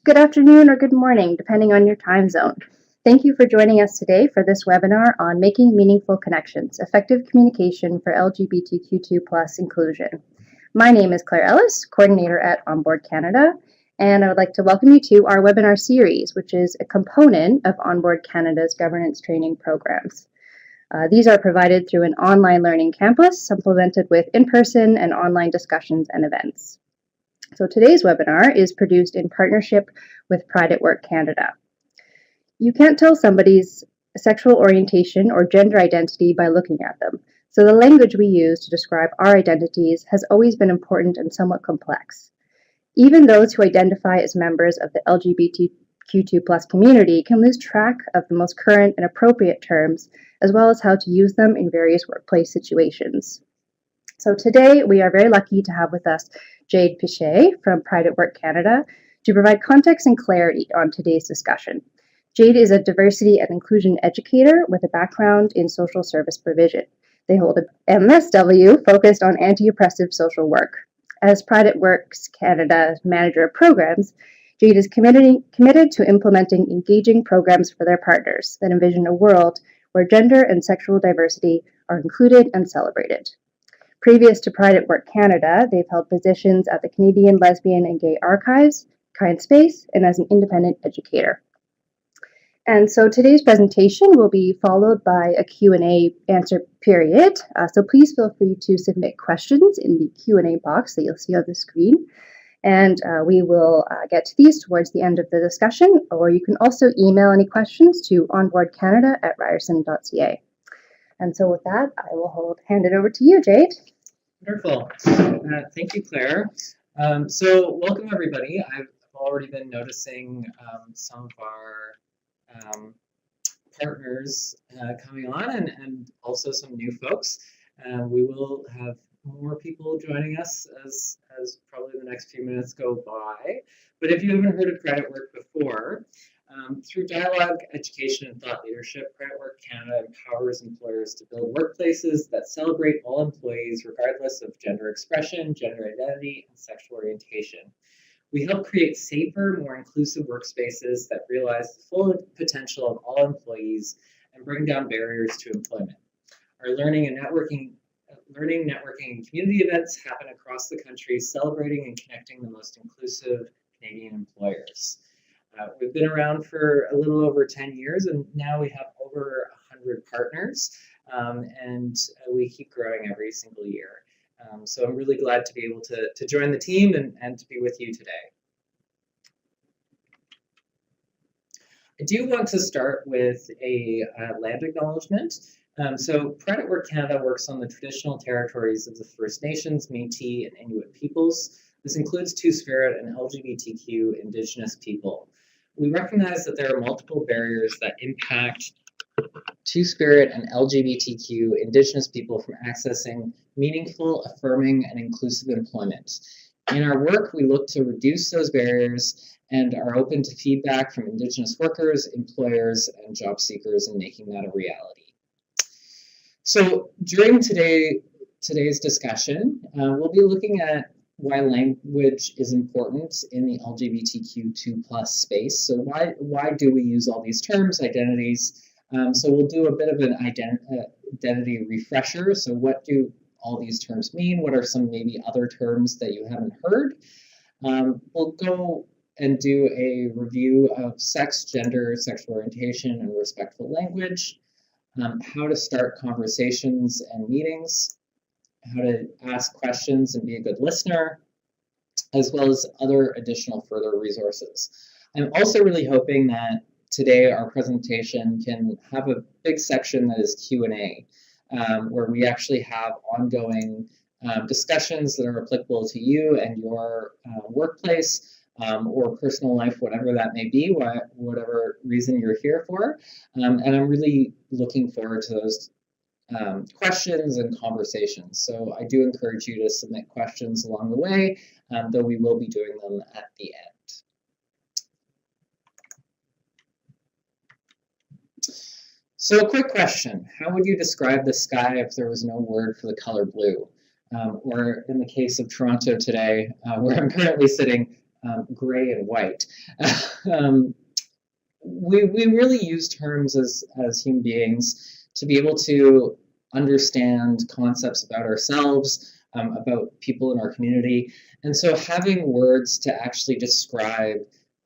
Good afternoon or good morning, depending on your time zone. Thank you for joining us today for this webinar on Making Meaningful Connections, Effective Communication for LGBTQ2 inclusion. My name is Claire Ellis, coordinator at onBoard Canada, and I would like to welcome you to our webinar series, which is a component of onBoard Canada's governance training programs. These are provided through an online learning campus, supplemented with in-person and online discussions and events. So today's webinar is produced in partnership with Pride at Work Canada. You can't tell somebody's sexual orientation or gender identity by looking at them. So the language we use to describe our identities has always been important and somewhat complex. Even those who identify as members of the LGBTQ2 community can lose track of the most current and appropriate terms, as well as how to use them in various workplace situations. So today we are very lucky to have with us Jade Pichette from Pride at Work Canada to provide context and clarity on today's discussion. Jade is a diversity and inclusion educator with a background in social service provision. They hold an MSW focused on anti-oppressive social work. As Pride at Work's Canada Manager of Programs, Jade is committed to implementing engaging programs for their partners that envision a world where gender and sexual diversity are included and celebrated. Previous to Pride at Work Canada, they've held positions at the Canadian Lesbian and Gay Archives, Kind Space, and as an independent educator. And so today's presentation will be followed by a Q&A answer period. So please feel free to submit questions in the Q&A box that you'll see on the screen. And we will get to these towards the end of the discussion, or you can also email any questions to onboardcanada@ryerson.ca. And so with that, I will hand it over to you, Jade. Wonderful. Thank you, Claire. So welcome, everybody. I've already been noticing some of our partners coming on and also some new folks. We will have more people joining us as probably the next few minutes go by. But if you haven't heard of Pride at Work before, through dialogue, education, and thought leadership, Pride at Work Canada empowers employers to build workplaces that celebrate all employees regardless of gender expression, gender identity, and sexual orientation. We help create safer, more inclusive workspaces that realize the full potential of all employees and bring down barriers to employment. Our learning, networking, and community events happen across the country, celebrating and connecting the most inclusive Canadian employers. We've been around for a little over 10 years, and now we have over 100 partners, and we keep growing every single year. So I'm really glad to be able to join the team and to be with you today. I do want to start with a land acknowledgement. So Pride at Work Canada works on the traditional territories of the First Nations, Métis, and Inuit peoples. This includes Two-Spirit and LGBTQ Indigenous people. We recognize that there are multiple barriers that impact Two-Spirit and LGBTQ Indigenous people from accessing meaningful, affirming, and inclusive employment. In our work, we look to reduce those barriers and are open to feedback from Indigenous workers, employers, and job seekers in making that a reality. So during today's discussion, we'll be looking at why language is important in the LGBTQ2 space. So why do we use all these terms, identities? So we'll do a bit of an identity refresher. So what do all these terms mean? What are some maybe other terms that you haven't heard? We'll go and do a review of sex, gender, sexual orientation, and respectful language, how to start conversations and meetings, how to ask questions and be a good listener, as well as other additional further resources. I'm also really hoping that today our presentation can have a big section that is Q&A, where we actually have ongoing discussions that are applicable to you and your workplace or personal life, whatever that may be, whatever reason you're here for. And I'm really looking forward to those questions and conversations. So I do encourage you to submit questions along the way, though we will be doing them at the end. So a quick question, how would you describe the sky if there was no word for the color blue? Or in the case of Toronto today, where I'm currently sitting, gray and white. We really use terms as human beings to be able to understand concepts about ourselves, about people in our community. And so having words to actually describe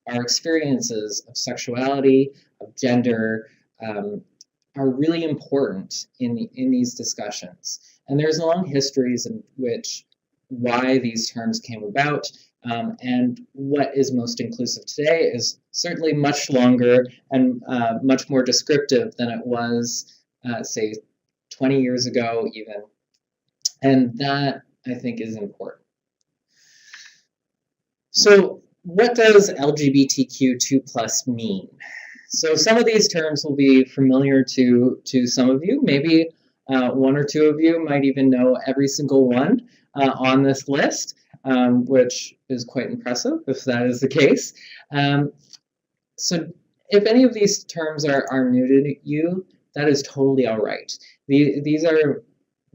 our experiences of sexuality, of gender, are really important in these discussions. And there's long histories in which why these terms came about, and what is most inclusive today is certainly much longer and much more descriptive than it was, say, 20 years ago even. And that, I think, is important. So what does LGBTQ2+ mean? So some of these terms will be familiar to some of you. Maybe one or two of you might even know every single one on this list, which is quite impressive if that is the case. So if any of these terms are new to you, that is totally all right. These are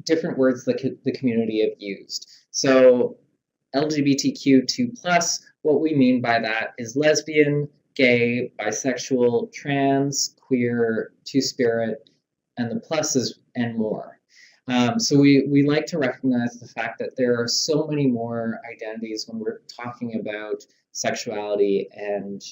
different words that the community have used. So LGBTQ2+, what we mean by that is lesbian, gay, bisexual, trans, queer, two-spirit, and the pluses and more. So we like to recognize the fact that there are so many more identities when we're talking about sexuality and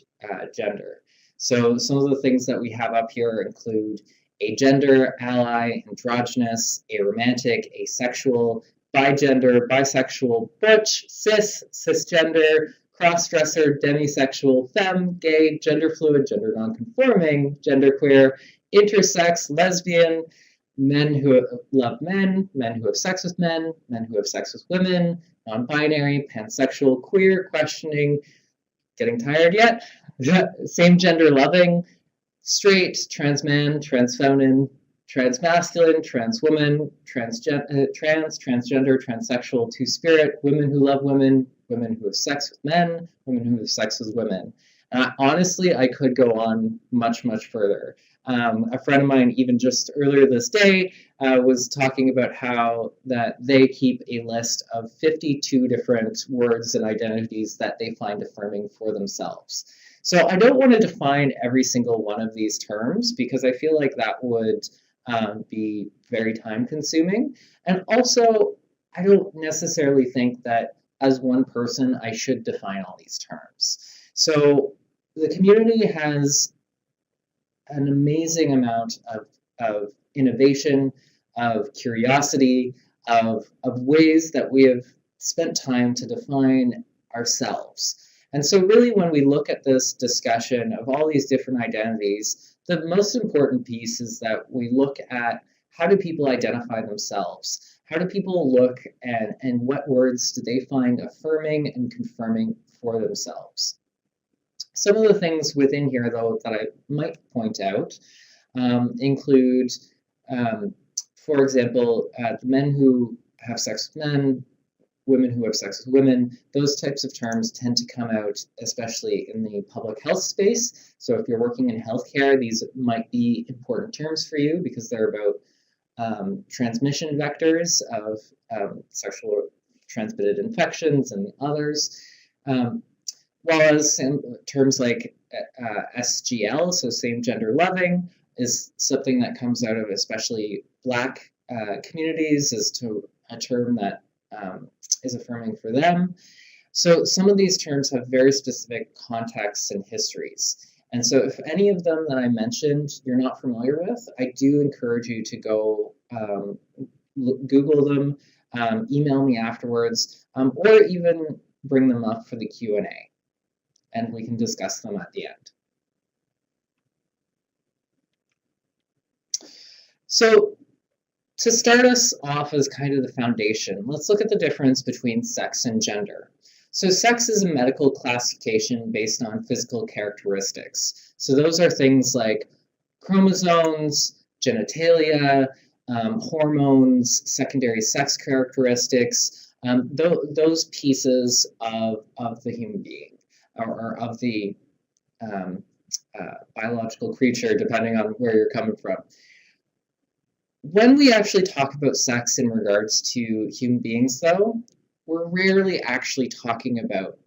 gender. So some of the things that we have up here include agender, ally, androgynous, aromantic, asexual, bigender, bisexual, butch, cis, cisgender, crossdresser, demisexual, femme, gay, gender fluid, gender nonconforming, genderqueer, intersex, lesbian, men who love men, men who have sex with men, men who have sex with women, non-binary, pansexual, queer, questioning, getting tired yet? Same gender loving, straight, trans man, trans feminine, trans masculine, trans woman, transgender, transsexual, two-spirit, women who love women, women who have sex with men, women who have sex with women. Honestly, I could go on much, much further. A friend of mine, even just earlier this day, was talking about how that they keep a list of 52 different words and identities that they find affirming for themselves. So I don't want to define every single one of these terms because I feel like that would be very time consuming. And also, I don't necessarily think that as one person, I should define all these terms. So the community has an amazing amount of innovation, of curiosity, of ways that we have spent time to define ourselves. And so really when we look at this discussion of all these different identities, the most important piece is that we look at how do people identify themselves? How do people look and what words do they find affirming and confirming for themselves? Some of the things within here, though, that I might point out include, for example, the men who have sex with men, women who have sex with women. Those types of terms tend to come out, especially in the public health space. So if you're working in healthcare, these might be important terms for you because they're about transmission vectors of sexual transmitted infections and others. While as terms like SGL, so same gender loving, is something that comes out of especially Black communities as to a term that is affirming for them. So some of these terms have very specific contexts and histories. And so if any of them that I mentioned you're not familiar with, I do encourage you to go Google them, email me afterwards, or even bring them up for the Q&A. And we can discuss them at the end. So to start us off as kind of the foundation, let's look at the difference between sex and gender. So sex is a medical classification based on physical characteristics. So those are things like chromosomes, genitalia, hormones, secondary sex characteristics, those pieces of the human being. Or of the biological creature, depending on where you're coming from. When we actually talk about sex in regards to human beings, though, we're rarely actually talking about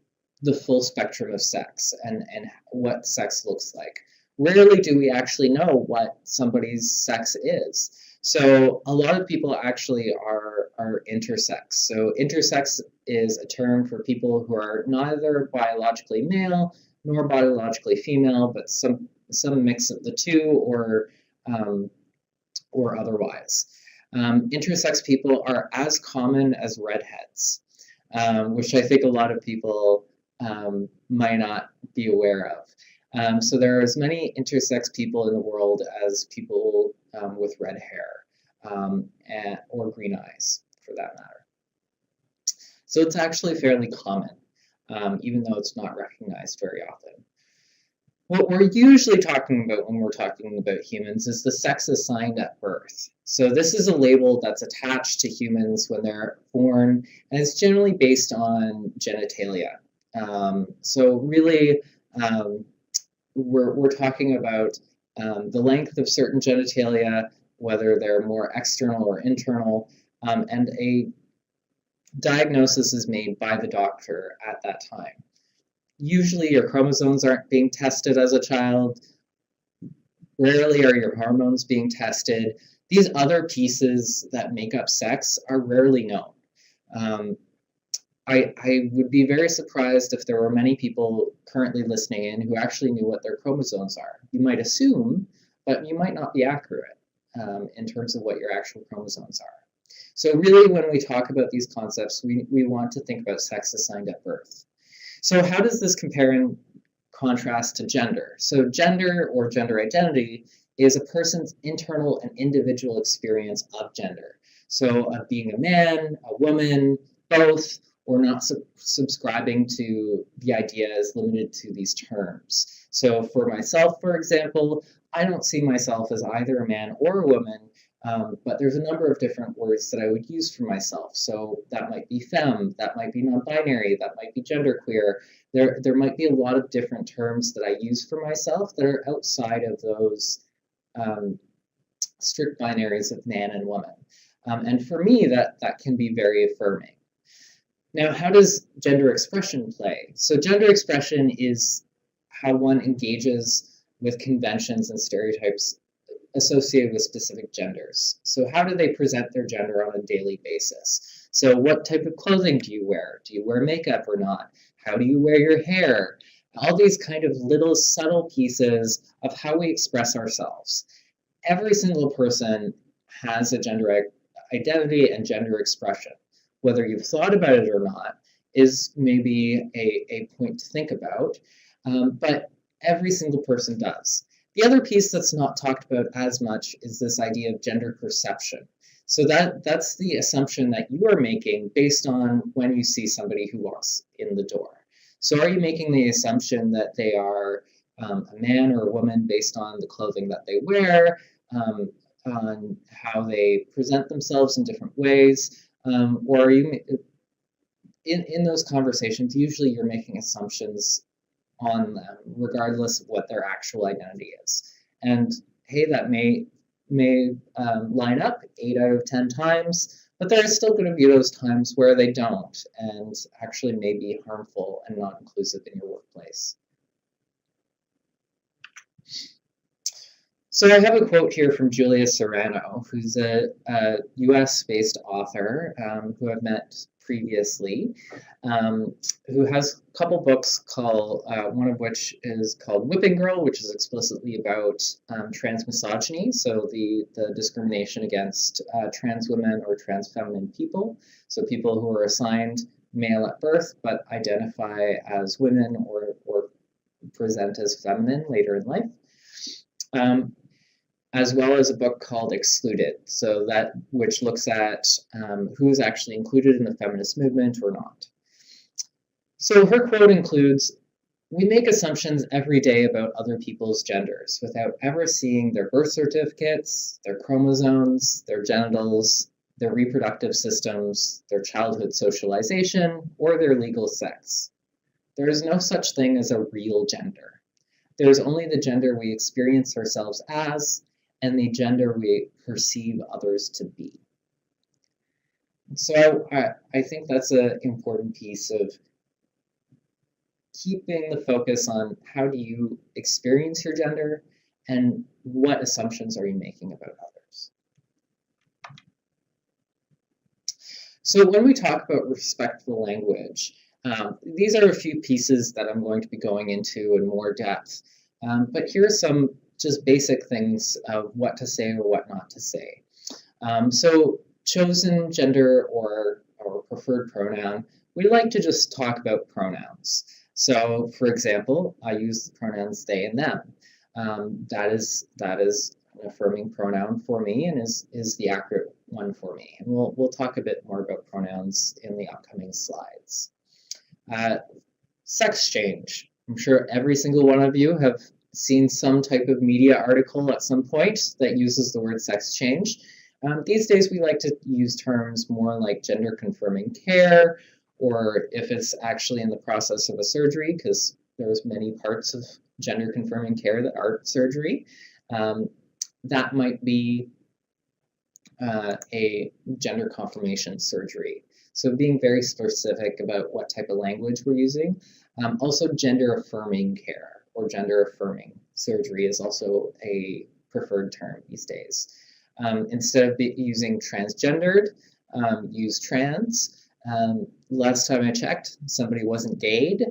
the full spectrum of sex and what sex looks like. Rarely do we actually know what somebody's sex is. So a lot of people actually are intersex. So intersex is a term for people who are neither biologically male nor biologically female, but some mix of the two or otherwise. Intersex people are as common as redheads, which I think a lot of people might not be aware of. So there are as many intersex people in the world as people with red hair or green eyes, for that matter. So it's actually fairly common, even though it's not recognized very often. What we're usually talking about when we're talking about humans is the sex assigned at birth. So this is a label that's attached to humans when they're born, and it's generally based on genitalia. So really, we're talking about the length of certain genitalia, whether they're more external or internal, and a diagnosis is made by the doctor at that time. Usually your chromosomes aren't being tested as a child. Rarely are your hormones being tested. These other pieces that make up sex are rarely known. I would be very surprised if there were many people currently listening in who actually knew what their chromosomes are. You might assume, but you might not be accurate in terms of what your actual chromosomes are. So really, when we talk about these concepts, we want to think about sex assigned at birth. So how does this compare in contrast to gender? So gender or gender identity is a person's internal and individual experience of gender. So of being a man, a woman, both, or not subscribing to the idea as limited to these terms. So for myself, for example, I don't see myself as either a man or a woman, but there's a number of different words that I would use for myself. So that might be femme, that might be non-binary, that might be genderqueer. There might be a lot of different terms that I use for myself that are outside of those strict binaries of man and woman. And for me, that can be very affirming. Now, how does gender expression play? So gender expression is how one engages with conventions and stereotypes associated with specific genders. So how do they present their gender on a daily basis? So what type of clothing do you wear? Do you wear makeup or not? How do you wear your hair? All these kind of little subtle pieces of how we express ourselves. Every single person has a gender identity and gender expression. Whether you've thought about it or not is maybe a point to think about, but every single person does. The other piece that's not talked about as much is this idea of gender perception. So that's the assumption that you are making based on when you see somebody who walks in the door. So are you making the assumption that they are a man or a woman based on the clothing that they wear, on how they present themselves in different ways, or are you, in those conversations, usually you're making assumptions on them, regardless of what their actual identity is. And hey, that may line up 8 out of 10 times, but there are still going to be those times where they don't, and actually may be harmful and not inclusive in your workplace. So I have a quote here from Julia Serrano, who's a US-based author who I've met previously, who has a couple books called, one of which is called Whipping Girl, which is explicitly about trans misogyny, so the discrimination against trans women or trans feminine people, so people who are assigned male at birth but identify as women or present as feminine later in life. As well as a book called Excluded, so that which looks at who's actually included in the feminist movement or not. So her quote includes, "We make assumptions every day about other people's genders without ever seeing their birth certificates, their chromosomes, their genitals, their reproductive systems, their childhood socialization, or their legal sex. There is no such thing as a real gender. There is only the gender we experience ourselves as, and the gender we perceive others to be." So I think that's an important piece of keeping the focus on how do you experience your gender and what assumptions are you making about others. So when we talk about respectful language, these are a few pieces that I'm going to be going into in more depth. But here are some just basic things of what to say or what not to say. So chosen gender or preferred pronoun, we like to just talk about pronouns. So for example, I use the pronouns they and them. That is an affirming pronoun for me and is the accurate one for me. And we'll talk a bit more about pronouns in the upcoming slides. Sex change. I'm sure every single one of you have seen some type of media article at some point that uses the word sex change. These days we like to use terms more like gender confirming care, or if it's actually in the process of a surgery, because there's many parts of gender confirming care that aren't surgery. That might be a gender confirmation surgery. So being very specific about what type of language we're using. Also gender affirming care or gender affirming surgery is also a preferred term these days. Instead of using transgendered, use trans. Last time I checked, somebody wasn't gayed.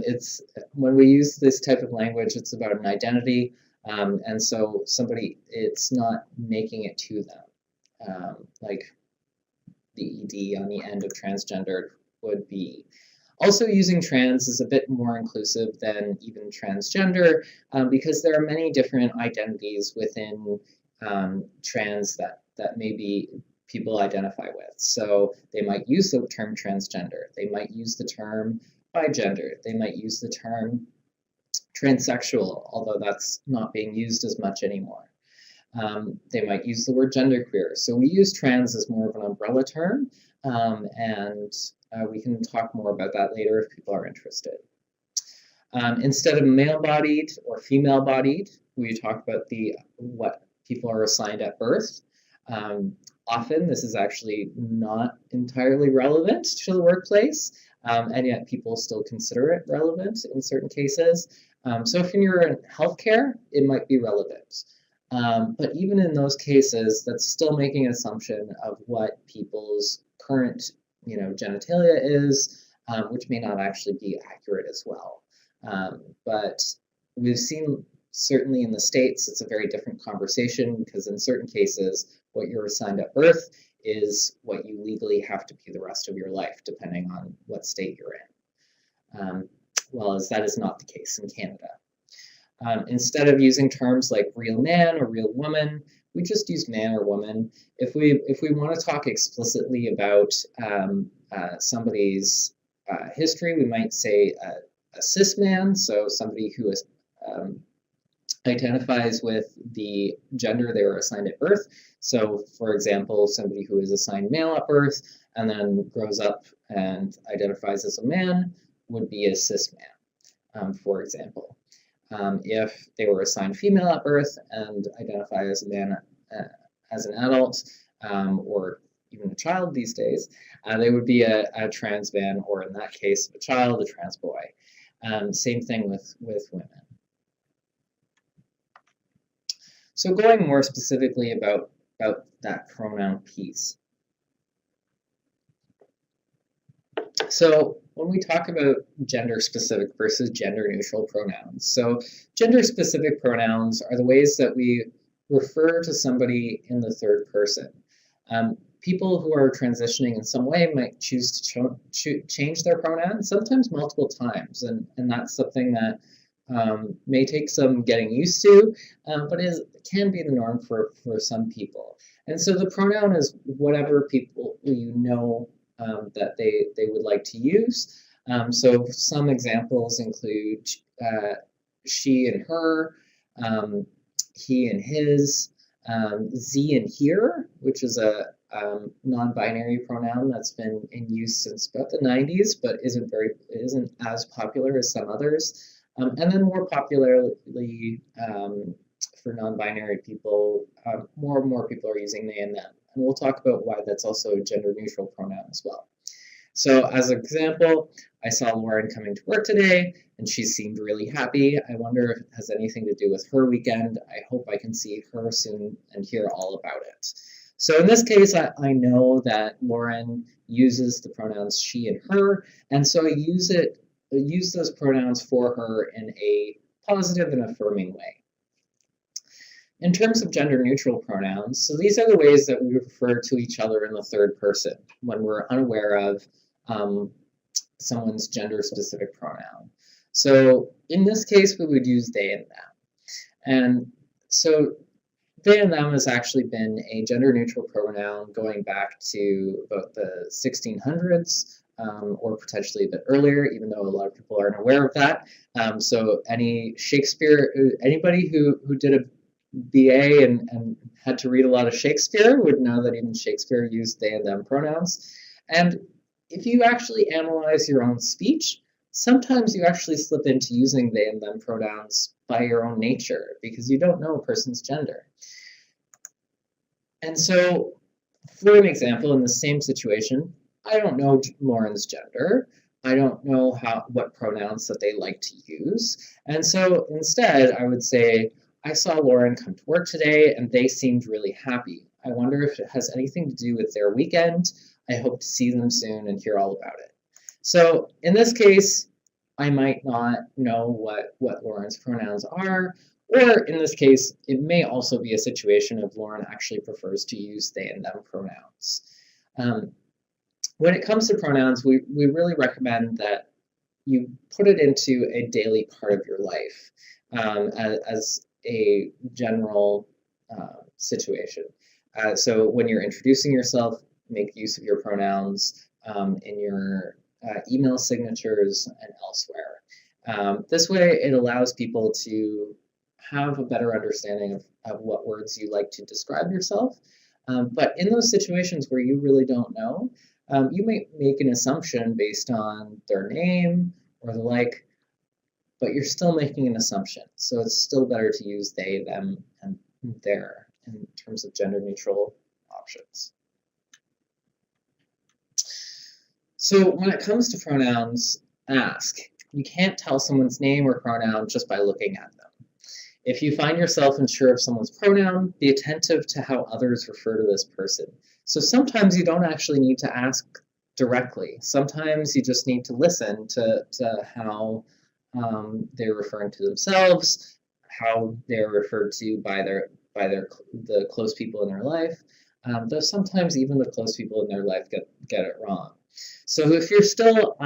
It's when we use this type of language, it's about an identity, and so somebody, it's not making it to them, like the ed on the end of transgendered would be. Also, using trans is a bit more inclusive than even transgender, because there are many different identities within trans that maybe people identify with. So they might use the term transgender, they might use the term bigender, they might use the term transsexual, although that's not being used as much anymore. They might use the word genderqueer. So we use trans as more of an umbrella term, and we can talk more about that later if people are interested. Instead of male-bodied or female-bodied, we talk about what people are assigned at birth. Often this is actually not entirely relevant to the workplace, and yet people still consider it relevant in certain cases. So if you're in healthcare, it might be relevant. But even in those cases, that's still making an assumption of what people's current, genitalia is, which may not actually be accurate as well. But we've seen, certainly in the States, it's a very different conversation because in certain cases, what you're assigned at birth is what you legally have to be the rest of your life, depending on what state you're in. Well, as that is not the case in Canada. Instead of using terms like real man or real woman, we just use man or woman. If we want to talk explicitly about somebody's history, we might say a cis man, so somebody who is identifies with the gender they were assigned at birth. So, for example, somebody who is assigned male at birth and then grows up and identifies as a man would be a cis man, for example. If they were assigned female at birth and identify as a man as an adult, or even a child these days, they would be a trans man, or in that case, a child, a trans boy. Same thing with women. So going more specifically about that pronoun piece. So when we talk about gender-specific versus gender-neutral pronouns, so gender-specific pronouns are the ways that we refer to somebody in the third person. People who are transitioning in some way might choose to change their pronouns, sometimes multiple times, and that's something that may take some getting used to, but can be the norm for some people. And so the pronoun is whatever people that they would like to use. So some examples include she and her, he and his, ze and here, which is a non-binary pronoun that's been in use since about the 90s, but isn't as popular as some others. And then more popularly for non-binary people, more and more people are using they and them. And we'll talk about why that's also a gender-neutral pronoun as well. So as an example, I saw Lauren coming to work today, and she seemed really happy. I wonder if it has anything to do with her weekend. I hope I can see her soon and hear all about it. So in this case, I know that Lauren uses the pronouns she and her, and so I use those pronouns for her in a positive and affirming way. In terms of gender-neutral pronouns, so these are the ways that we refer to each other in the third person when we're unaware of someone's gender-specific pronoun. So in this case, we would use they and them. And so they and them has actually been a gender-neutral pronoun going back to about the 1600s, or potentially a bit earlier, even though a lot of people aren't aware of that. So anybody who did a BA and had to read a lot of Shakespeare would know that even Shakespeare used they and them pronouns. And if you actually analyze your own speech, sometimes you actually slip into using they and them pronouns by your own nature because you don't know a person's gender. And so, for an example, in the same situation, I don't know Lauren's gender. I don't know what pronouns that they like to use. And so instead, I would say, I saw Lauren come to work today and they seemed really happy. I wonder if it has anything to do with their weekend. I hope to see them soon and hear all about it. So in this case, I might not know what Lauren's pronouns are, or in this case, it may also be a situation of Lauren actually prefers to use they and them pronouns. When it comes to pronouns, we really recommend that you put it into a daily part of your life as a general situation. So when you're introducing yourself, make use of your pronouns in your email signatures and elsewhere. This way, it allows people to have a better understanding of what words you like to describe yourself. But in those situations where you really don't know, you may make an assumption based on their name or the like, but you're still making an assumption. So it's still better to use they, them, and their in terms of gender-neutral options. So when it comes to pronouns, ask. You can't tell someone's name or pronoun just by looking at them. If you find yourself unsure of someone's pronoun, be attentive to how others refer to this person. So sometimes you don't actually need to ask directly. Sometimes you just need to listen to how they're referring to themselves, how they're referred to by the close people in their life. Though sometimes even the close people in their life get it wrong. So if you're still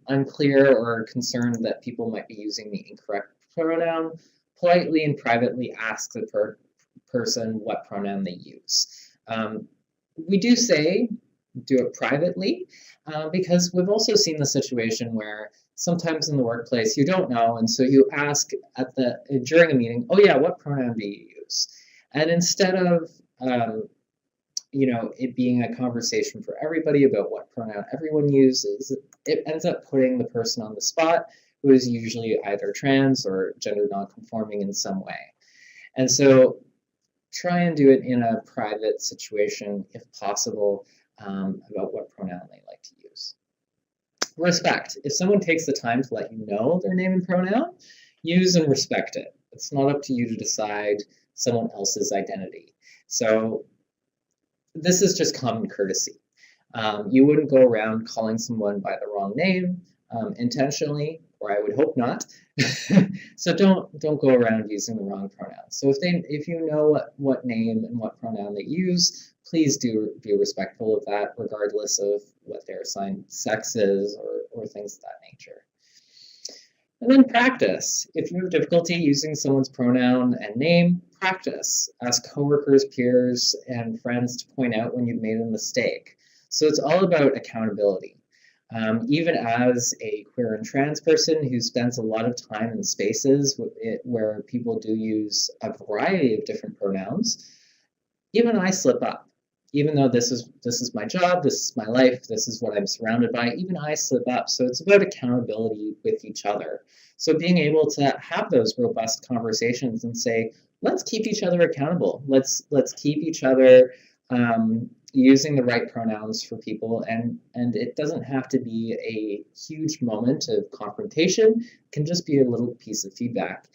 unclear or concerned that people might be using the incorrect pronoun, politely and privately ask the person what pronoun they use. We do say do it privately because we've also seen the situation where sometimes in the workplace you don't know, and so you ask during a meeting, oh yeah, what pronoun do you use? And instead of it being a conversation for everybody about what pronoun everyone uses, it ends up putting the person on the spot who is usually either trans or gender nonconforming in some way. And so try and do it in a private situation, if possible, about what pronoun they like to use. Respect. If someone takes the time to let you know their name and pronoun, use and respect it. It's not up to you to decide someone else's identity. So this is just common courtesy. You wouldn't go around calling someone by the wrong name intentionally, or I would hope not. So don't go around using the wrong pronouns. So if you know what name and what pronoun they use, please do be respectful of that, regardless of what their assigned sex is or things of that nature. And then practice. If you have difficulty using someone's pronoun and name, practice. Ask coworkers, peers, and friends to point out when you've made a mistake. So it's all about accountability. Even as a queer and trans person who spends a lot of time in spaces where people do use a variety of different pronouns, even I slip up. Even though this is my job, this is my life, this is what I'm surrounded by, even I slip up. So it's about accountability with each other. So being able to have those robust conversations and say, let's keep each other accountable. Let's keep each other using the right pronouns for people, and it doesn't have to be a huge moment of confrontation. It can just be a little piece of feedback.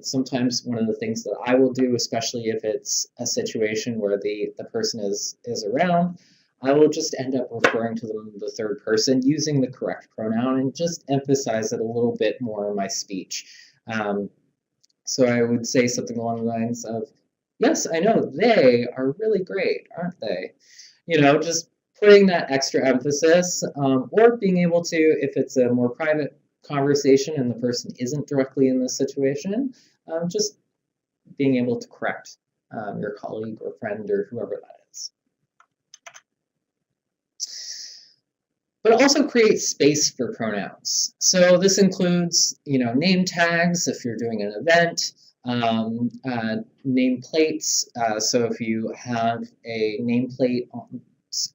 Sometimes one of the things that I will do, especially if it's a situation where the person is around, I will just end up referring to them in the third person using the correct pronoun and just emphasize it a little bit more in my speech. So I would say something along the lines of, yes, I know they are really great, aren't they? You know, just putting that extra emphasis, or being able to, if it's a more private conversation and the person isn't directly in this situation, just being able to correct your colleague or friend or whoever that is. But also create space for pronouns. So this includes, name tags if you're doing an event, nameplates. So if you have a nameplate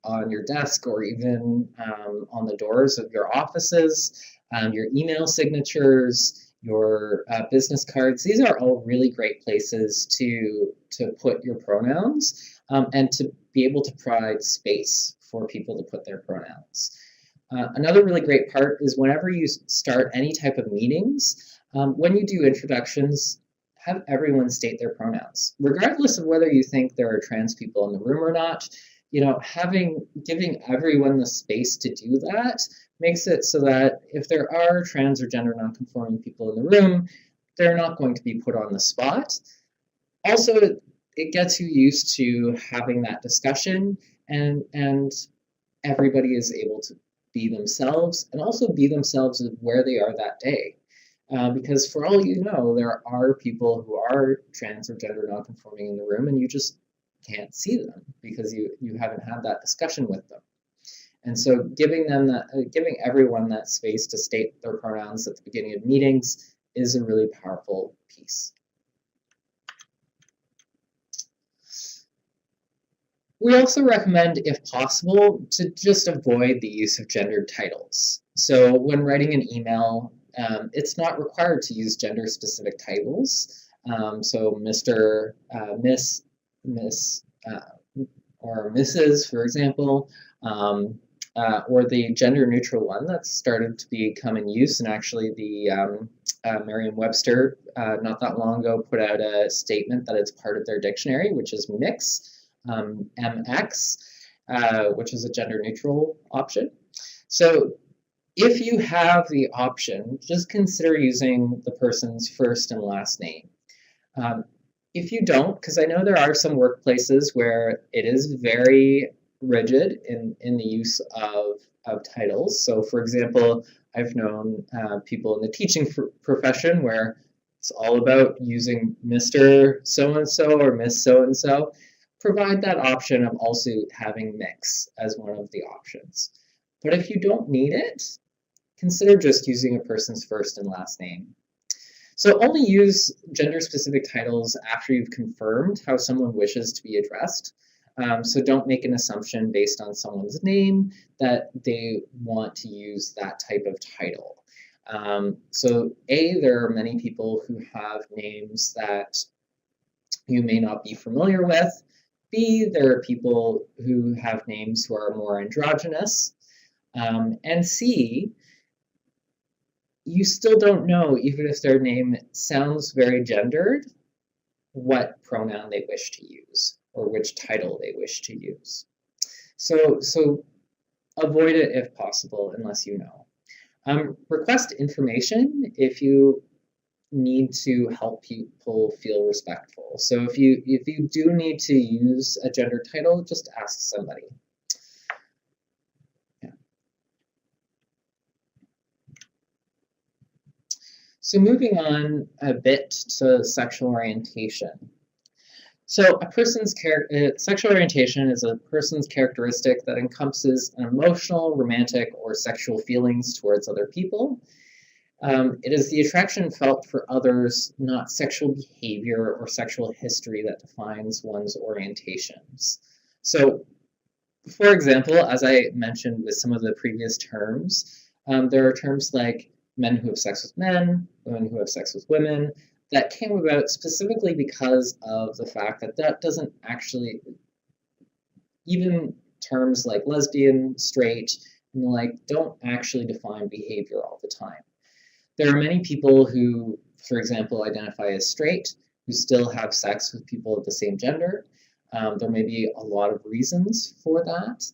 on your desk or even on the doors of your offices, your email signatures, your business cards, these are all really great places to put your pronouns and to be able to provide space for people to put their pronouns. Another really great part is whenever you start any type of meetings, when you do introductions, have everyone state their pronouns. Regardless of whether you think there are trans people in the room or not, giving everyone the space to do that makes it so that if there are trans or gender nonconforming people in the room, they're not going to be put on the spot. Also, it gets you used to having that discussion, and everybody is able to be themselves and also be themselves where they are that day. Because for all you know, there are people who are trans or gender nonconforming in the room and you just can't see them because you haven't had that discussion with them. And so giving everyone that space to state their pronouns at the beginning of meetings is a really powerful piece. We also recommend, if possible, to just avoid the use of gendered titles. So when writing an email, it's not required to use gender-specific titles. So Mr., Miss, or Mrs., for example, or the gender-neutral one that's started to become in use. And actually, the Merriam-Webster not that long ago put out a statement that it's part of their dictionary, which is mix. MX, which is a gender-neutral option. So if you have the option, just consider using the person's first and last name. If you don't, because I know there are some workplaces where it is very rigid in the use of titles. So for example, I've known people in the teaching profession where it's all about using Mr. So-and-so or Miss So-and-so. Provide that option of also having mix as one of the options. But if you don't need it, consider just using a person's first and last name. So only use gender-specific titles after you've confirmed how someone wishes to be addressed. So don't make an assumption based on someone's name that they want to use that type of title. So there are many people who have names that you may not be familiar with. B, there are people who have names who are more androgynous. And C, you still don't know, even if their name sounds very gendered, what pronoun they wish to use or which title they wish to use. So avoid it if possible, unless you know. Request information if you need to help people feel respectful. So if you do need to use a gender title, just ask somebody. Yeah. So moving on a bit to sexual orientation. So sexual orientation is a person's characteristic that encompasses an emotional, romantic, or sexual feelings towards other people. It is the attraction felt for others, not sexual behavior or sexual history that defines one's orientations. So, for example, as I mentioned with some of the previous terms, there are terms like men who have sex with men, women who have sex with women, that came about specifically because of the fact that doesn't actually, even terms like lesbian, straight, and the like don't actually define behavior all the time. There are many people who, for example, identify as straight, who still have sex with people of the same gender. There may be a lot of reasons for that.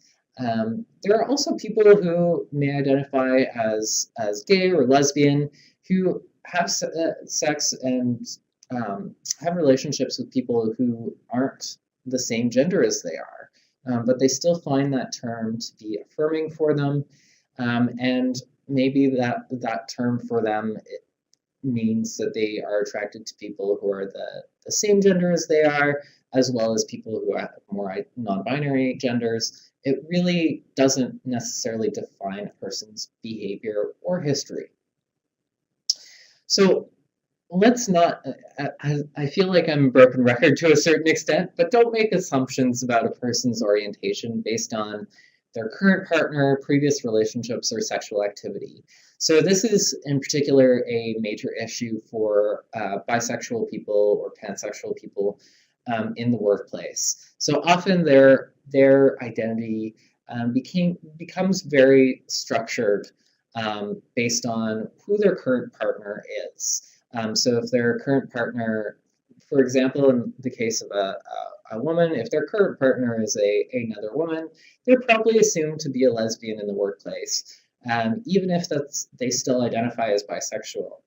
There are also people who may identify as gay or lesbian who have sex and have relationships with people who aren't the same gender as they are, but they still find that term to be affirming for them, and maybe that term for them means that they are attracted to people who are the same gender as they are, as well as people who have more non-binary genders. It really doesn't necessarily define a person's behavior or history. So let's not, I feel like I'm a broken record to a certain extent, but don't make assumptions about a person's orientation based on their current partner, previous relationships, or sexual activity. So this is in particular a major issue for bisexual people or pansexual people in the workplace. So often their identity becomes very structured based on who their current partner is. So if their current partner, for example, in the case of a woman, if their current partner is another woman, they're probably assumed to be a lesbian in the workplace, even if they still identify as bisexual.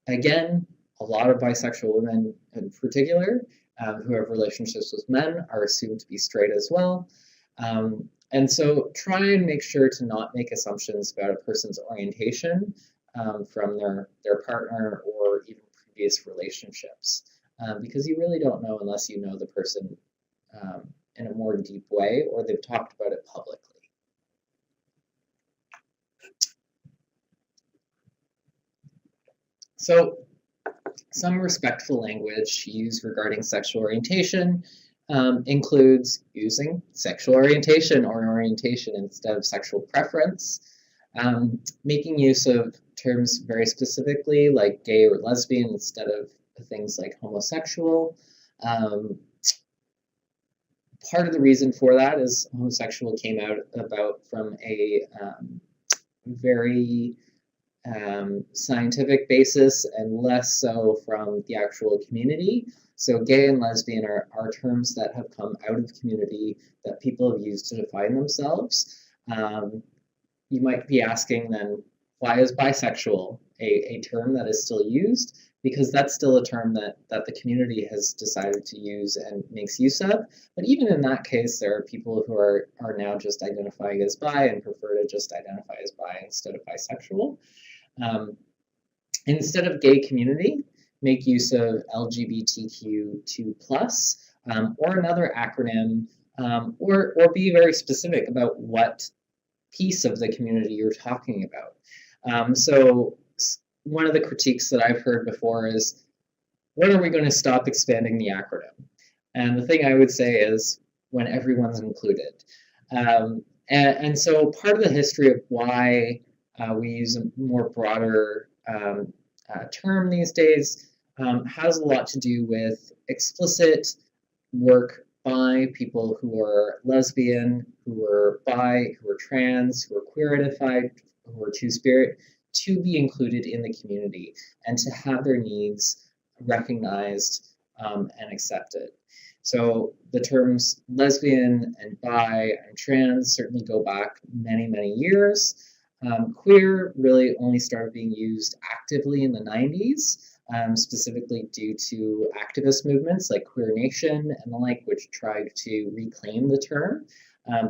Again, a lot of bisexual women in particular who have relationships with men are assumed to be straight as well. And so try and make sure to not make assumptions about a person's orientation from their partner or even previous relationships, because you really don't know unless you know the person in a more deep way or they've talked about it publicly. So some respectful language used regarding sexual orientation includes using sexual orientation or orientation instead of sexual preference, making use of terms very specifically like gay or lesbian instead of things like homosexual. Part of the reason for that is homosexual came about from a very scientific basis and less so from the actual community. So gay and lesbian are terms that have come out of community that people have used to define themselves. You might be asking then, why is bisexual a term that is still used? Because that's still a term that the community has decided to use and makes use of. But even in that case, there are people who are now just identifying as bi and prefer to just identify as bi instead of bisexual. Instead of gay community, make use of LGBTQ2+, or another acronym, or be very specific about what piece of the community you're talking about. So one of the critiques that I've heard before is, when are we going to stop expanding the acronym? And the thing I would say is, when everyone's included. And so part of the history of why we use a more broader term these days has a lot to do with explicit work by people who are lesbian, who are bi, who are trans, who are queer identified, who are two-spirit, to be included in the community and to have their needs recognized and accepted. So the terms lesbian and bi and trans certainly go back many, many years. Queer really only started being used actively in the 90s, specifically due to activist movements like Queer Nation and the like, which tried to reclaim the term.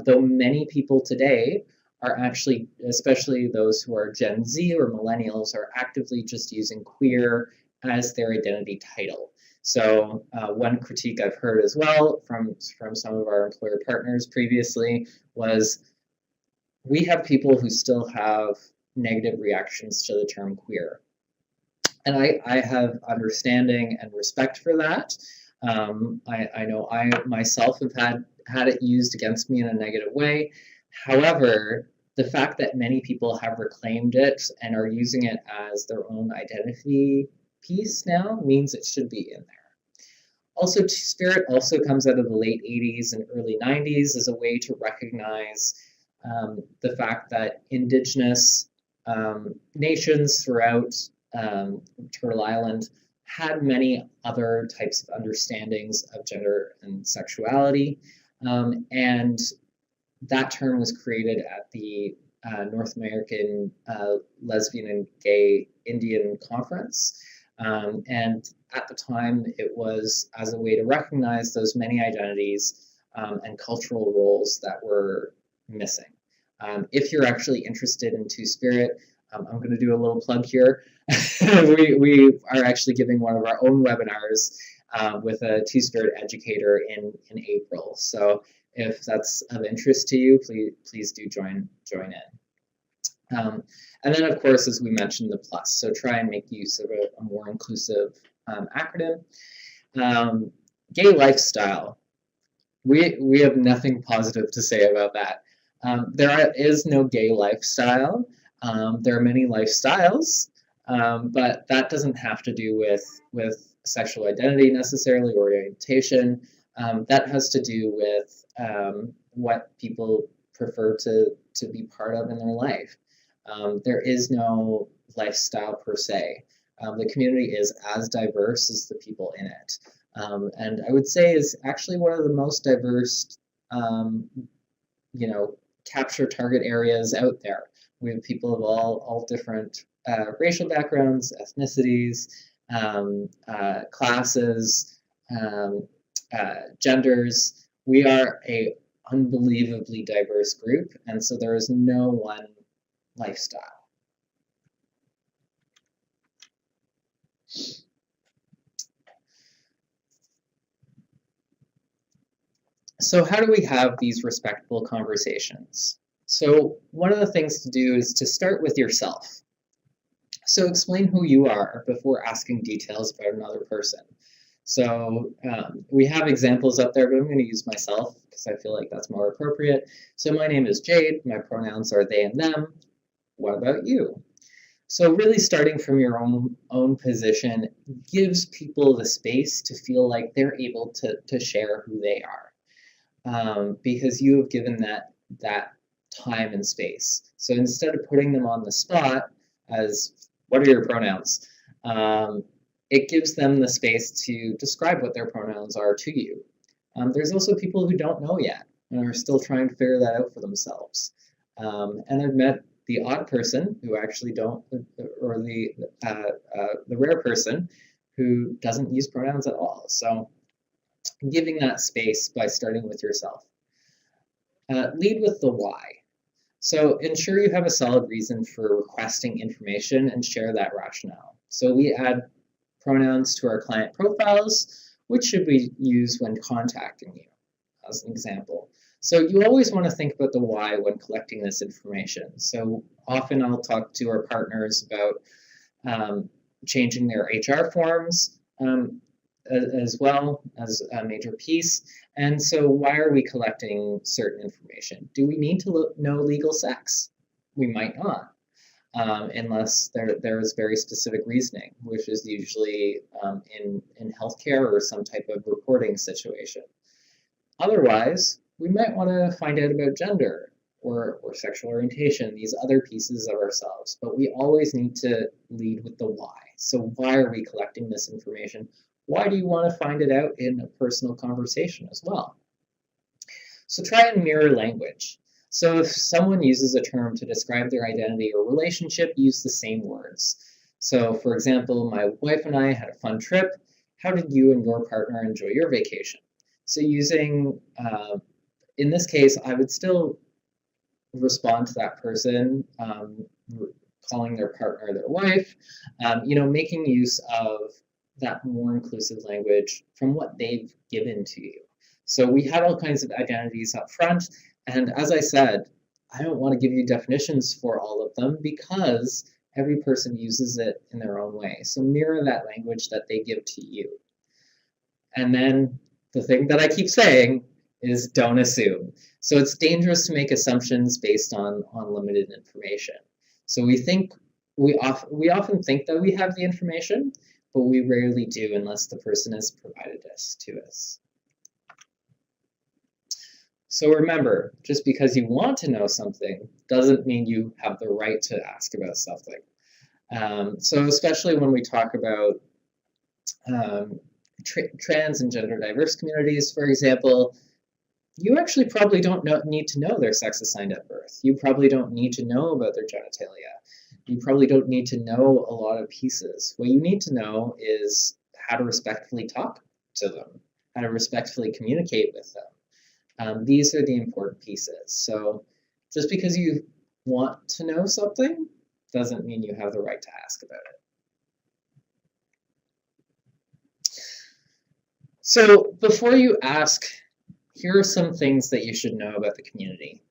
Though many people today are actually, especially those who are Gen Z or millennials, are actively just using queer as their identity title. So one critique I've heard as well from some of our employer partners previously was, we have people who still have negative reactions to the term queer. And I have understanding and respect for that. I know I myself have had it used against me in a negative way. However, the fact that many people have reclaimed it and are using it as their own identity piece now means it should be in there. Also, Two-Spirit also comes out of the late 80s and early 90s as a way to recognize the fact that Indigenous nations throughout Turtle Island had many other types of understandings of gender and sexuality. And that term was created at the North American Lesbian and Gay Indian Conference. And at the time, it was as a way to recognize those many identities and cultural roles that were missing. If you're actually interested in Two-Spirit, I'm going to do a little plug here. we are actually giving one of our own webinars with a Two-Spirit educator in April. So if that's of interest to you, please do join in. And then, of course, as we mentioned, the plus. So try and make use of a more inclusive acronym. Gay lifestyle. We have nothing positive to say about that. There is no gay lifestyle. There are many lifestyles, but that doesn't have to do with sexual identity necessarily, or orientation. That has to do with what people prefer to be part of in their life. There is no lifestyle per se. The community is as diverse as the people in it. And I would say is actually one of the most diverse, capture target areas out there. We have people of all different racial backgrounds, ethnicities, classes, genders. We are a unbelievably diverse group, and so there is no one lifestyle. So how do we have these respectful conversations? So one of the things to do is to start with yourself. So explain who you are before asking details about another person. So we have examples up there, but I'm going to use myself because I feel like that's more appropriate. So my name is Jade. My pronouns are they and them. What about you? So really starting from your own position gives people the space to feel like they're able to share who they are, because you have given that time and space. So instead of putting them on the spot as, what are your pronouns? It gives them the space to describe what their pronouns are to you. There's also people who don't know yet and are still trying to figure that out for themselves. And I've met the odd person who actually don't, or the rare person who doesn't use pronouns at all. So giving that space by starting with yourself. Lead with the why. So ensure you have a solid reason for requesting information and share that rationale. So we add pronouns to our client profiles. Which should we use when contacting you, as an example? So you always want to think about the why when collecting this information. So often I'll talk to our partners about changing their HR forms as well as a major piece. And so why are we collecting certain information? Do we need to know legal sex? We might not, unless there is very specific reasoning, which is usually in healthcare or some type of reporting situation. Otherwise, we might want to find out about gender or sexual orientation, these other pieces of ourselves, but we always need to lead with the why. So why are we collecting this information? Why do you want to find it out in a personal conversation as well? So try and mirror language. So if someone uses a term to describe their identity or relationship, use the same words. So for example, my wife and I had a fun trip. How did you and your partner enjoy your vacation? So using, in this case, I would still respond to that person, calling their partner their wife, making use of that more inclusive language from what they've given to you. So we had all kinds of identities up front, and as I said, I don't want to give you definitions for all of them because every person uses it in their own way. So mirror that language that they give to you. And then the thing that I keep saying is don't assume. So it's dangerous to make assumptions based on limited information. So we often think that we have the information, but we rarely do unless the person has provided this to us. So remember, just because you want to know something doesn't mean you have the right to ask about something. So especially when we talk about trans and gender diverse communities, for example, you actually probably don't need to know their sex assigned at birth. You probably don't need to know about their genitalia. You probably don't need to know a lot of pieces. What you need to know is how to respectfully talk to them, how to respectfully communicate with them. These are the important pieces. So just because you want to know something doesn't mean you have the right to ask about it. So before you ask, here are some things that you should know about the community.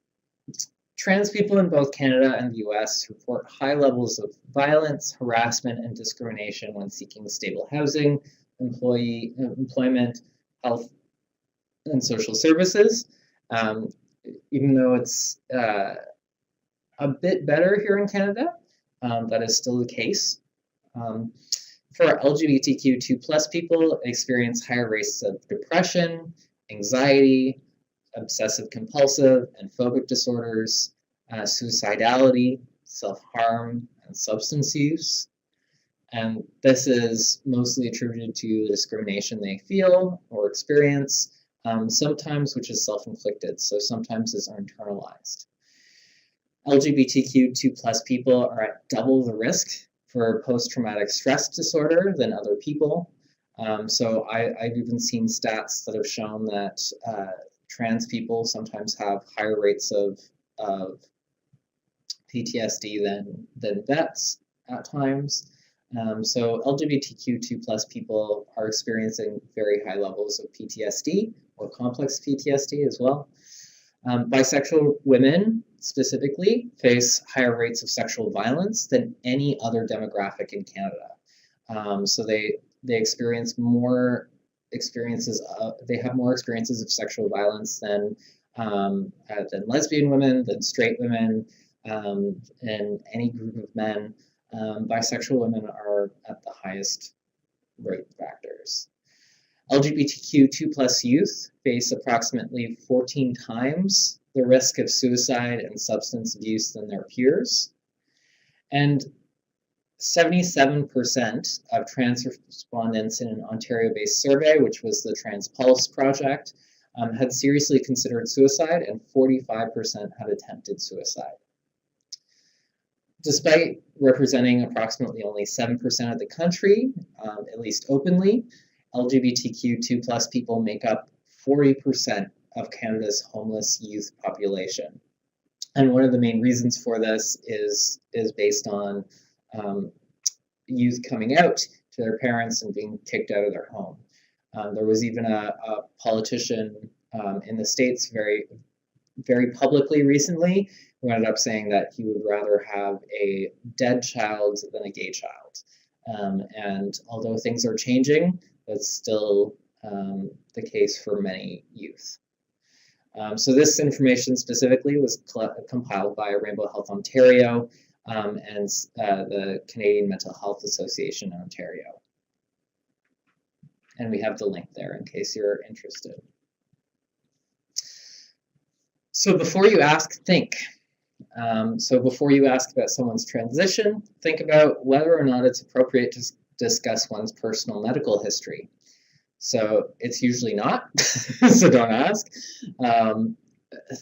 Trans people in both Canada and the US report high levels of violence, harassment, and discrimination when seeking stable housing, employment, health, and social services. Even though it's a bit better here in Canada, that is still the case. For LGBTQ2+ people, experience higher rates of depression, anxiety, obsessive compulsive and phobic disorders, suicidality, self-harm, and substance use. And this is mostly attributed to the discrimination they feel or experience, sometimes which is self-inflicted, so sometimes is internalized. LGBTQ2+ people are at double the risk for post-traumatic stress disorder than other people. So I've even seen stats that have shown that trans people sometimes have higher rates of PTSD than vets at times. So LGBTQ2+ people are experiencing very high levels of PTSD or complex PTSD as well. Bisexual women specifically face higher rates of sexual violence than any other demographic in Canada. So they experience more experiences they have more experiences of sexual violence than lesbian women, than straight women, and any group of men. Bisexual women are at the highest rate factors. LGBTQ2+ youth face approximately 14 times the risk of suicide and substance abuse than their peers. And 77% of trans respondents in an Ontario-based survey, which was the Trans Pulse project, had seriously considered suicide, and 45% had attempted suicide. Despite representing approximately only 7% of the country, at least openly, LGBTQ2+ people make up 40% of Canada's homeless youth population. And one of the main reasons for this is based on youth coming out to their parents and being kicked out of their home. There was even a politician in the States very, very publicly recently who ended up saying that he would rather have a dead child than a gay child. And although things are changing, that's still the case for many youth. So this information specifically was compiled by Rainbow Health Ontario and the Canadian Mental Health Association in Ontario. And we have the link there in case you're interested. So before you ask, think. So before you ask about someone's transition, think about whether or not it's appropriate to discuss one's personal medical history. So it's usually not, so don't ask.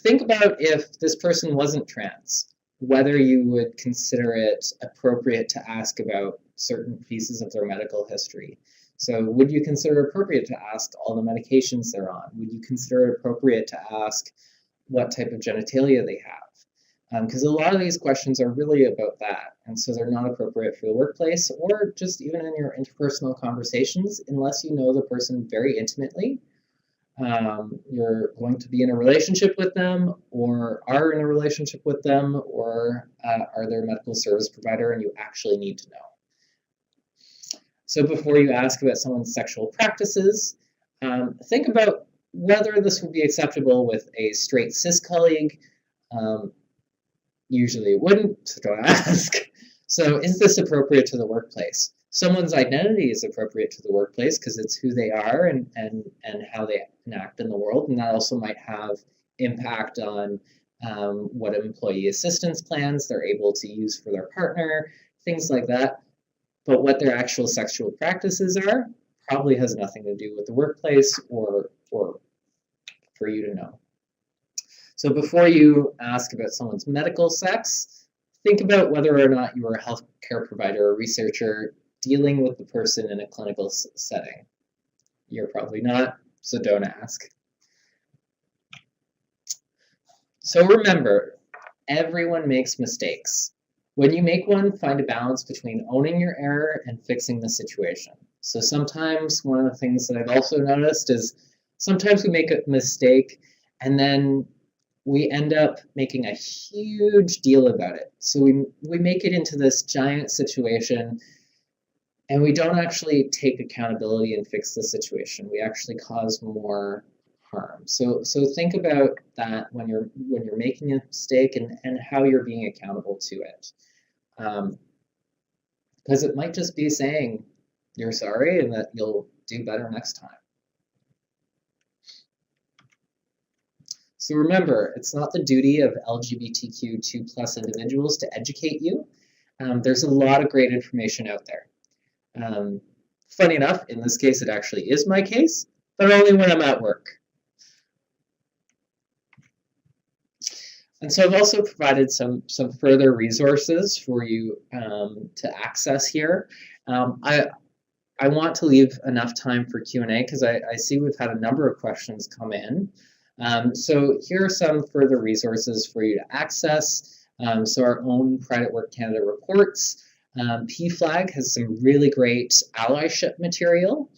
Think about if this person wasn't trans, whether you would consider it appropriate to ask about certain pieces of their medical history. So would you consider it appropriate to ask all the medications they're on? Would you consider it appropriate to ask what type of genitalia they have? Because a lot of these questions are really about that, and so they're not appropriate for the workplace or just even in your interpersonal conversations unless you know the person very intimately. You're going to be in a relationship with them or are in a relationship with them or are their medical service provider and you actually need to know. So before you ask about someone's sexual practices, think about whether this would be acceptable with a straight cis colleague. Usually it wouldn't, so don't ask. So is this appropriate to the workplace? Someone's identity is appropriate to the workplace because it's who they are and how they act in the world, and that also might have impact on what employee assistance plans they're able to use for their partner, things like that. But what their actual sexual practices are probably has nothing to do with the workplace or for you to know. So before you ask about someone's medical sex, think about whether or not you are a healthcare provider or researcher dealing with the person in a clinical setting. You're probably not, so don't ask. So remember, everyone makes mistakes. When you make one, find a balance between owning your error and fixing the situation. So sometimes one of the things that I've also noticed is sometimes we make a mistake and then we end up making a huge deal about it. So we make it into this giant situation and we don't actually take accountability and fix the situation. We actually cause more harm. So think about that when you're making a mistake and how you're being accountable to it. Because it might just be saying you're sorry and that you'll do better next time. So remember, it's not the duty of LGBTQ2+ individuals to educate you. There's a lot of great information out there. Funny enough, in this case, it actually is my case, but only when I'm at work. And so I've also provided some further resources for you to access here. I want to leave enough time for Q&A because I see we've had a number of questions come in. So here are some further resources for you to access. So our own Pride at Work Canada reports. PFLAG has some really great allyship material.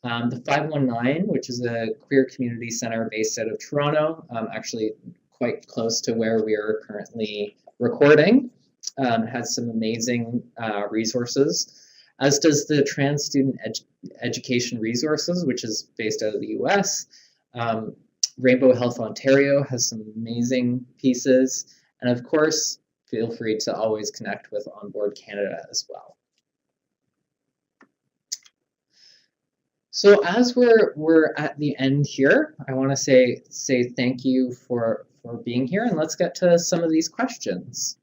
The 519, which is a queer community center based out of Toronto, actually quite close to where we are currently recording, has some amazing resources, as does the Trans Student Education Resources, which is based out of the US. Rainbow Health Ontario has some amazing pieces, and of course, feel free to always connect with onBoard Canada as well. So as we're at the end here, I want to say thank you for being here, and let's get to some of these questions.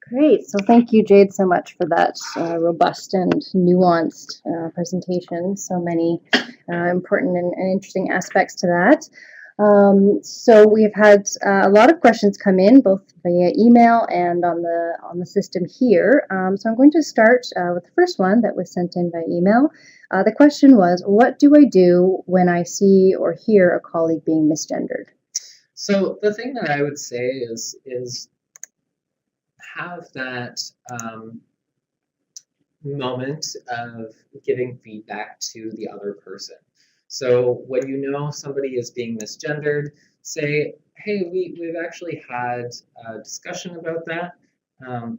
Great. So thank you, Jade, so much for that robust and nuanced presentation. So many important and interesting aspects to that. So we've had a lot of questions come in, both via email and on the system here. So I'm going to start with the first one that was sent in by email. The question was, what do I do when I see or hear a colleague being misgendered? So the thing that I would say is have that moment of giving feedback to the other person. So when you know somebody is being misgendered, say, hey, we've actually had a discussion about that.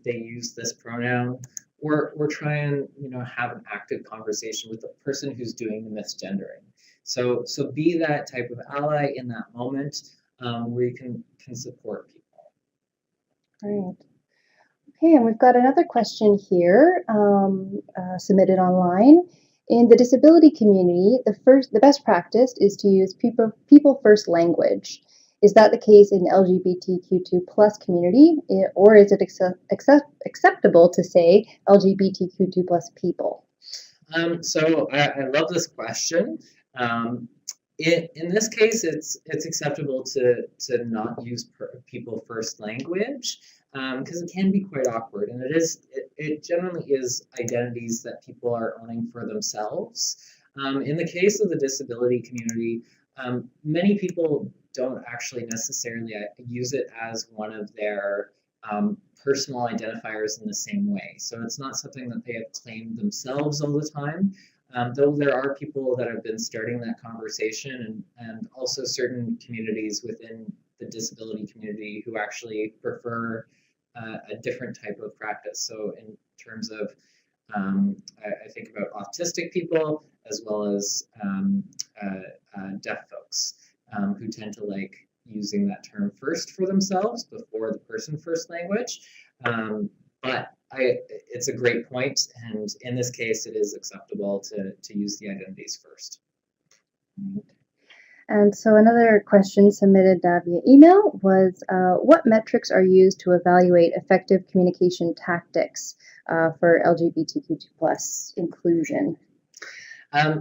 They use this pronoun. We're trying, have an active conversation with the person who's doing the misgendering. So be that type of ally in that moment where you can support people. All right. Okay, and we've got another question here submitted online. In the disability community, the best practice is to use people first language. Is that the case in the LGBTQ2+ community, or is it acceptable to say LGBTQ2+ people? So I love this question. In this case, it's acceptable to not use people first language because it can be quite awkward, and it generally is identities that people are owning for themselves. In the case of the disability community, many people don't actually necessarily use it as one of their personal identifiers in the same way. So it's not something that they have claimed themselves all the time. Though there are people that have been starting that conversation and also certain communities within the disability community who actually prefer a different type of practice. So in terms of, I think about autistic people as well as deaf folks who tend to like using that term first for themselves before the person first language. But it's a great point, and in this case, it is acceptable to use the identities first. And so another question submitted via email was, what metrics are used to evaluate effective communication tactics for LGBTQ2 plus inclusion?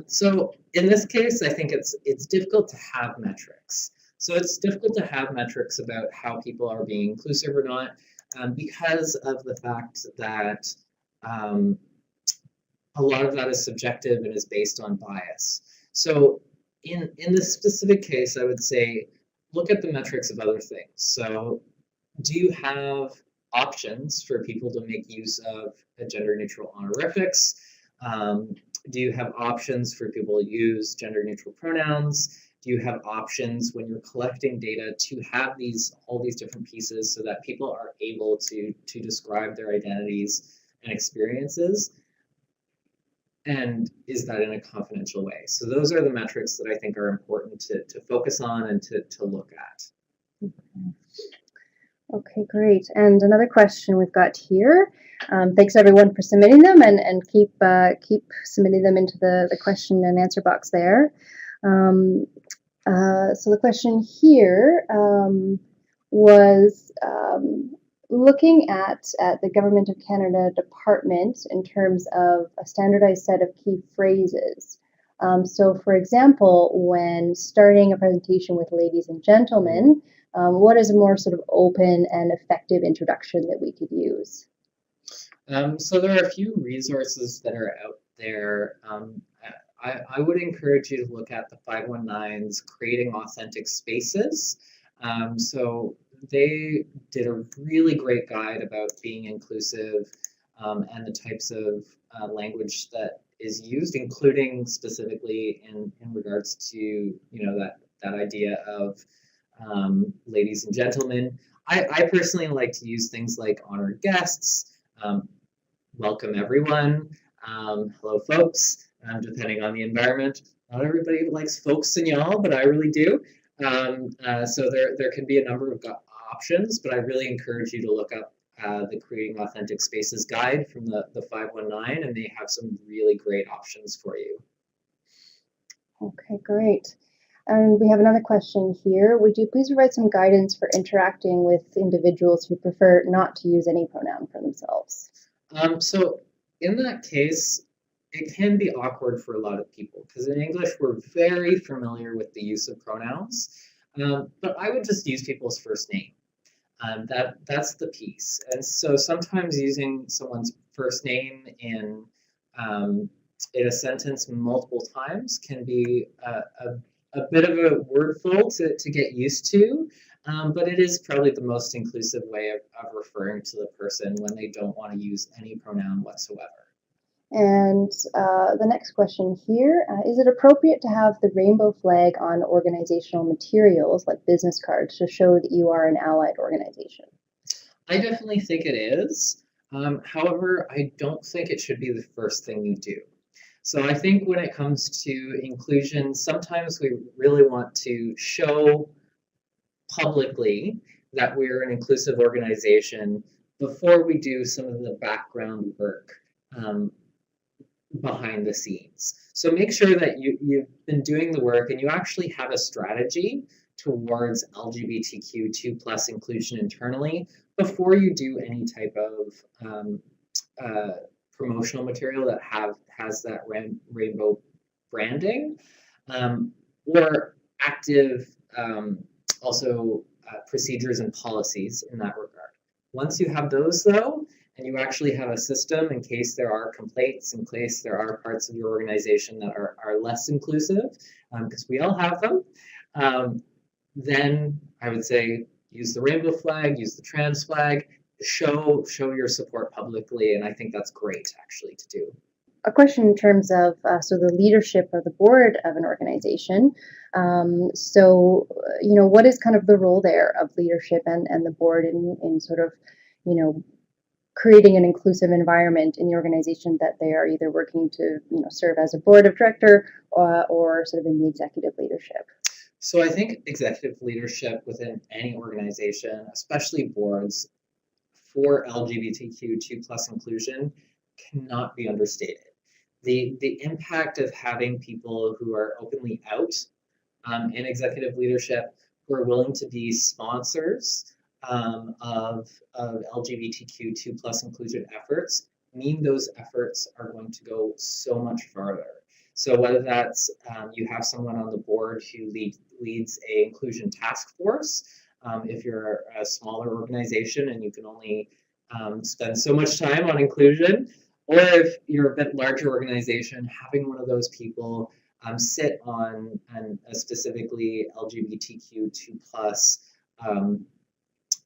So in this case, I think it's difficult to have metrics. So it's difficult to have metrics about how people are being inclusive or not, because of the fact that a lot of that is subjective and is based on bias. So in this specific case, I would say look at the metrics of other things. So do you have options for people to make use of a gender neutral honorifics? Do you have options for people to use gender neutral pronouns? Do you have options when you're collecting data to have all these different pieces so that people are able to describe their identities and experiences? And is that in a confidential way? So those are the metrics that I think are important to focus on and to look at. Okay, great. And another question we've got here. Thanks everyone for submitting them, and keep submitting them into the question and answer box there. So the question here was looking at the Government of Canada department in terms of a standardized set of key phrases. So for example, when starting a presentation with ladies and gentlemen, what is a more sort of open and effective introduction that we could use? So there are a few resources that are out there. I would encourage you to look at the 519's Creating Authentic Spaces. So they did a really great guide about being inclusive and the types of language that is used, including specifically in regards to that idea of ladies and gentlemen. I personally like to use things like honored guests, welcome everyone, hello folks, depending on the environment. Not everybody likes folks and y'all, but I really do. So there can be a number of options, but I really encourage you to look up the Creating Authentic Spaces guide from the 519, and they have some really great options for you. Okay, great. And we have another question here. Would you please provide some guidance for interacting with individuals who prefer not to use any pronoun for themselves? So in that case, it can be awkward for a lot of people because in English, we're very familiar with the use of pronouns, but I would just use people's first name. That's the piece. And so sometimes using someone's first name in a sentence multiple times can be a bit of a wordful to get used to, but it is probably the most inclusive way of referring to the person when they don't want to use any pronoun whatsoever. And the next question here, is it appropriate to have the rainbow flag on organizational materials like business cards to show that you are an allied organization? I definitely think it is. However, I don't think it should be the first thing you do. So I think when it comes to inclusion, sometimes we really want to show publicly that we're an inclusive organization before we do some of the background work behind the scenes. So make sure that you've been doing the work and you actually have a strategy towards LGBTQ2 plus inclusion internally before you do any type of promotional material that has that rainbow branding, or active also procedures and policies in that regard. Once you have those though, and you actually have a system in case there are complaints, in case there are parts of your organization that are less inclusive, because we all have them, then I would say use the rainbow flag, use the trans flag, show your support publicly, and I think that's great actually to do. A question in terms of so the leadership or the board of an organization. What is kind of the role there of leadership and the board in sort of, creating an inclusive environment in the organization that they are either working to, serve as a board of director or sort of in the executive leadership? So I think executive leadership within any organization, especially boards, for LGBTQ2 plus inclusion cannot be understated. The impact of having people who are openly out in executive leadership, who are willing to be sponsors of LGBTQ2 plus inclusion efforts, mean those efforts are going to go so much farther. So whether that's you have someone on the board who leads a inclusion task force, if you're a smaller organization and you can only spend so much time on inclusion, or if you're a bit larger organization, having one of those people sit on a specifically LGBTQ2 plus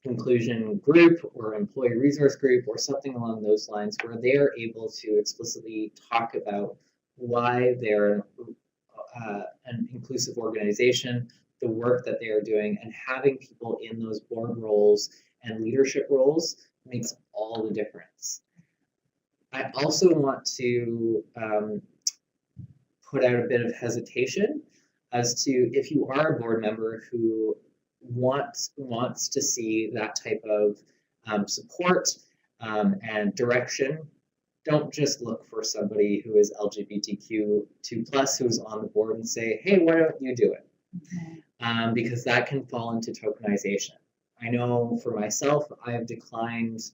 inclusion group or employee resource group or something along those lines, where they are able to explicitly talk about why they're an inclusive organization, the work that they are doing, and having people in those board roles and leadership roles makes all the difference. I also want to put out a bit of hesitation as to if you are a board member who wants to see that type of support and direction. Don't just look for somebody who is LGBTQ2 plus who's on the board and say, hey, why don't you do it? Because that can fall into tokenization. I know for myself, I've declined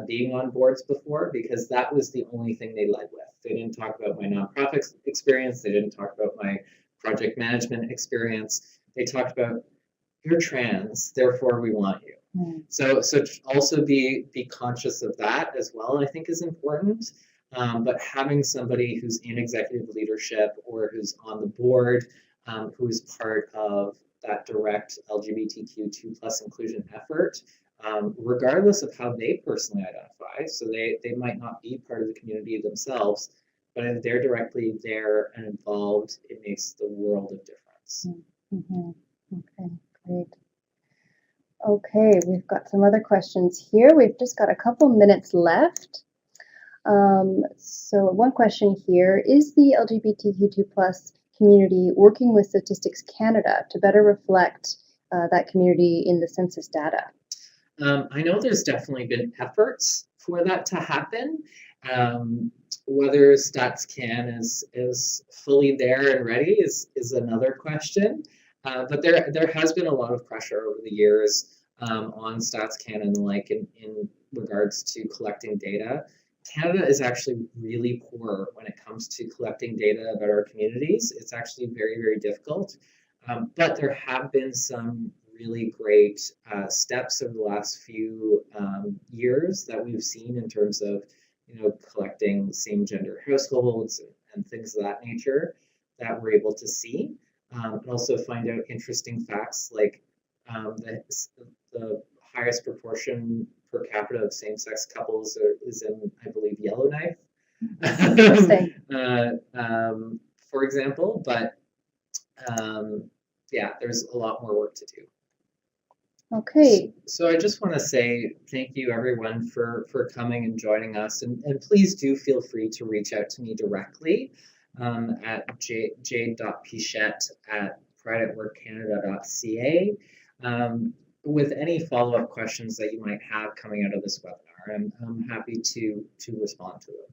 being on boards before because that was the only thing they led with. They didn't talk about my nonprofit experience. They didn't talk about my project management experience. They talked about, you're trans, therefore we want you. So also be conscious of that as well, I think is important. But having somebody who's in executive leadership or who's on the board, who's part of that direct LGBTQ2 plus inclusion effort, regardless of how they personally identify, so they might not be part of the community themselves, but if they're directly there and involved, it makes the world of difference. Okay, great. Okay, we've got some other questions here. We've just got a couple minutes left. So one question here, is the LGBTQ2 plus community working with Statistics Canada to better reflect that community in the census data? I know there's definitely been efforts for that to happen. Whether StatsCan is fully there and ready is another question. But there has been a lot of pressure over the years on StatsCan and the like in regards to collecting data. Canada is actually really poor when it comes to collecting data about our communities. It's actually very, very difficult. But there have been some really great steps over the last few years that we've seen in terms of, collecting same-gender households and things of that nature that we're able to see. And also find out interesting facts like the highest proportion per capita of same-sex couples is in, I believe, Yellowknife, for example. But yeah, there's a lot more work to do. Okay. So I just want to say thank you, everyone, for coming and joining us. And please do feel free to reach out to me directly at jade.pichette@prideatworkcanada.ca with any follow-up questions that you might have coming out of this webinar. I'm happy to respond to them.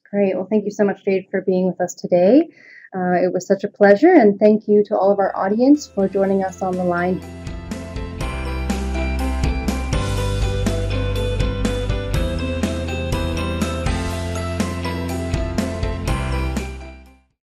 Great. Well, thank you so much, Jade, for being with us today. It was such a pleasure, and thank you to all of our audience for joining us on the line